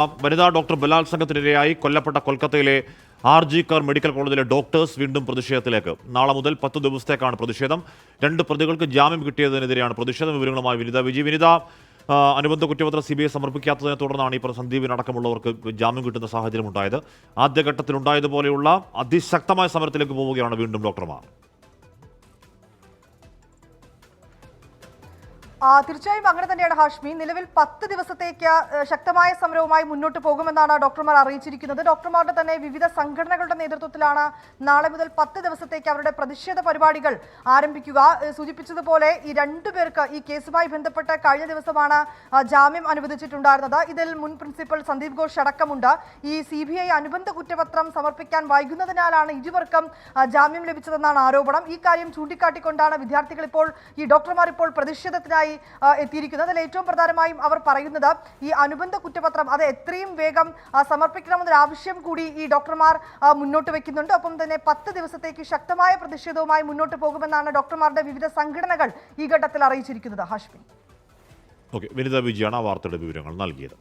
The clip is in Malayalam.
വനിതാ ഡോക്ടർ ബലാത്സംഗത്തിനിരയായി കൊല്ലപ്പെട്ട കൊൽക്കത്തയിലെ RG കർ മെഡിക്കൽ കോളേജിലെ ഡോക്ടേഴ്സ് വീണ്ടും പ്രതിഷേധത്തിലേക്ക്. നാളെ മുതൽ 10 ദിവസത്തേക്കാണ് പ്രതിഷേധം. 2 പ്രതികൾക്ക് ജാമ്യം കിട്ടിയതിനെതിരെയാണ് പ്രതിഷേധ വിവരങ്ങളുമായി വിനിത. അനുബന്ധ കുറ്റപത്രം CBI സമർപ്പിക്കാത്തതിനെ തുടർന്നാണ് ഈ സന്ദീപിന് അടക്കമുള്ളവർക്ക് ജാമ്യം കിട്ടുന്ന സാഹചര്യം ഉണ്ടായത്. ആദ്യഘട്ടത്തിലുണ്ടായതുപോലെയുള്ള അതിശക്തമായ സമരത്തിലേക്ക് പോവുകയാണ് വീണ്ടും ഡോക്ടർമാർ. തീർച്ചയായും അങ്ങനെ തന്നെയാണ് ഹാഷ്മി. നിലവിൽ 10 ദിവസത്തേക്ക് ശക്തമായ സമരവുമായി മുന്നോട്ട് പോകുമെന്നാണ് ഡോക്ടർമാർ അറിയിച്ചിരിക്കുന്നത്. ഡോക്ടർമാരുടെ തന്നെ വിവിധ സംഘടനകളുടെ നേതൃത്വത്തിലാണ് നാളെ മുതൽ 10 ദിവസത്തേക്ക് അവരുടെ പ്രതിഷേധ പരിപാടികൾ ആരംഭിക്കുക. സൂചിപ്പിച്ചതുപോലെ ഈ 2 പേർക്ക് ഈ കേസുമായി ബന്ധപ്പെട്ട് കഴിഞ്ഞ ദിവസമാണ് ജാമ്യം അനുവദിച്ചിട്ടുണ്ടായിരുന്നത്. ഇതിൽ മുൻ പ്രിൻസിപ്പൽ സന്ദീപ് ഘോഷ് അടക്കമുണ്ട്. ഈ CBI അനുബന്ധ കുറ്റപത്രം സമർപ്പിക്കാൻ വൈകുന്നതിനാലാണ് ഇരുവർക്കും ജാമ്യം ലഭിച്ചതെന്നാണ് ആരോപണം. ഈ കാര്യം ചൂണ്ടിക്കാട്ടിക്കൊണ്ടാണ് വിദ്യാർത്ഥികൾ ഇപ്പോൾ ഈ ഡോക്ടർമാർ ഇപ്പോൾ പ്രതിഷേധത്തിനായി എത്തിയിരിക്കുന്നത്. അതിൽ ഏറ്റവും പ്രധാനമായും അവർ പറയുന്നത് ഈ അനുബന്ധ കുറ്റപത്രം അത് എത്രയും വേഗം സമർപ്പിക്കണമെന്നൊരു ആവശ്യം കൂടി ഈ ഡോക്ടർമാർ മുന്നോട്ട് വെക്കുന്നുണ്ട്. ഒപ്പം തന്നെ 10 ദിവസത്തേക്ക് ശക്തമായ പ്രതിഷേധവുമായി മുന്നോട്ട് പോകുമെന്നാണ് ഡോക്ടർമാരുടെ വിവിധ സംഘടനകൾ ഈ ഘട്ടത്തിൽ അറിയിച്ചിരിക്കുന്നത്. ഹാഷ്മി. വിനിത വിജയാണ് ആ വാർത്തയുടെ വിവരങ്ങൾ നൽകിയത്.